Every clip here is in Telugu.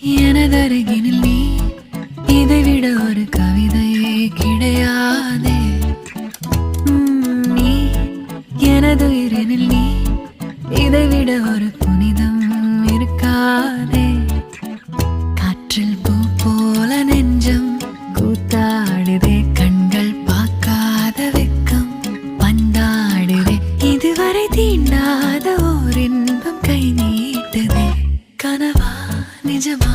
எனதருகினில் நீ இதைவிட ஒரு கவிதையே கிடையாதே. நீ எனதுயிரினில் நீ இதைவிட ஒரு புனிதம் இருக்காதே. காற்றில் பூ போல நெஞ்சம் கூத்தாடுதே, கண்கள் பார்க்காத வெக்கம் பந்தாடுதே. இதுவரை தீண்டாத ஓர் இன்பம் கை நீட்டுதே. கனவா நிஜமா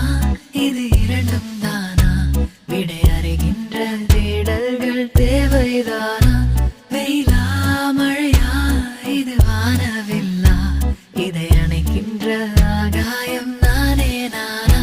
இது இரண்டும் தானா? விடை அறிகின்ற தேடல்கள் தேவைதானா? வெயிலா மழையா இது வானவில்லா? இதை அணைக்கின்ற ஆகாயம் நானே நானா?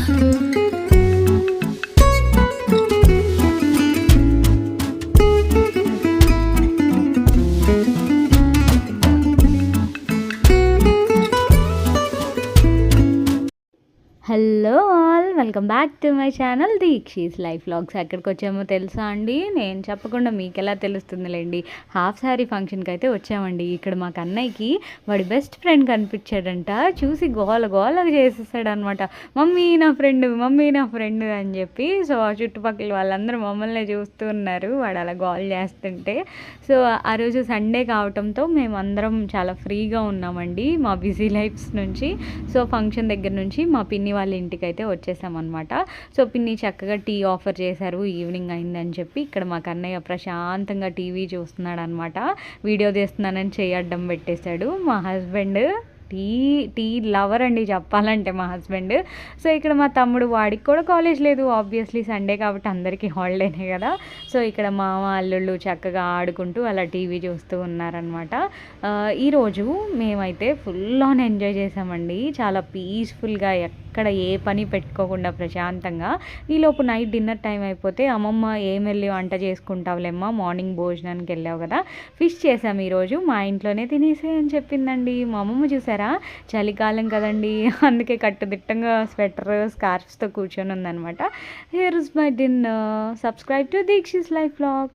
Hello all, welcome back to my channel Deekshi's life vlogs. ఎక్కడికి వచ్చామో తెలుసా అండి? నేను చెప్పకుండా మీకు ఎలా తెలుస్తుందిలేండి. హాఫ్ శారీ ఫంక్షన్కి అయితే వచ్చామండి. ఇక్కడ మా కన్నయ్యకి వాడి బెస్ట్ ఫ్రెండ్ కనిపించాడంట. చూసి గోల గోలగా చేసేసాడు అనమాట. మమ్మీ నా ఫ్రెండ్, మమ్మీ నా ఫ్రెండ్ అని చెప్పి. సో ఆ చుట్టుపక్కల వాళ్ళందరూ మమ్మల్ని చూస్తూ ఉన్నారు వాడు అలా గోల్ చేస్తుంటే. సో ఆ రోజు సండే కావటంతో మేమందరం చాలా ఫ్రీగా ఉన్నామండి మా బిజీ లైఫ్స్ నుంచి. సో ఫంక్షన్ దగ్గర నుంచి మా పిన్ని వాళ్ళ ఇంటికి అయితే వచ్చేసామన్నమాట. సో పిన్ని చక్కగా టీ ఆఫర్ చేశారు, ఈవినింగ్ అయిందని చెప్పి. ఇక్కడ మా కన్నయ్య ప్రశాంతంగా టీవీ చూస్తున్నాడు అనమాట. వీడియో తీస్తున్నానని చెయ్యి అడ్డం పెట్టేశాడు. మా హస్బెండ్ టీ లవర్ అండి చెప్పాలంటే మా హస్బెండ్. సో ఇక్కడ మా తమ్ముడు, వాడికి కూడా కాలేజ్ లేదు ఆబ్వియస్లీ, సండే కాబట్టి అందరికీ హాలిడేనే కదా. సో ఇక్కడ మామ అల్లుళ్ళు చక్కగా ఆడుకుంటూ అలా టీవీ చూస్తూ ఉన్నారనమాట. ఈరోజు మేమైతే ఫుల్ ఆన్ ఎంజాయ్ చేసామండి. చాలా పీస్ఫుల్గా, ఎక్కడ ఏ పని పెట్టుకోకుండా ప్రశాంతంగా. ఈలోపు నైట్ డిన్నర్ టైం అయిపోతే అమ్మమ్మ ఏం వెళ్ళి వంట చేసుకుంటావులేమ్మా, మార్నింగ్ భోజనానికి వెళ్ళావు కదా, ఫిష్ చేసాం ఈరోజు, మా ఇంట్లోనే తినేసే అని చెప్పిందండి. మా అమ్మమ్మ చూసారా, చలికాలం కదండి, అందుకే కట్టుదిట్టంగా స్వెటర్ స్కార్ఫ్స్తో కూర్చొని ఉందనమాట. Here is my dinner. Subscribe to Deekshi's life vlog.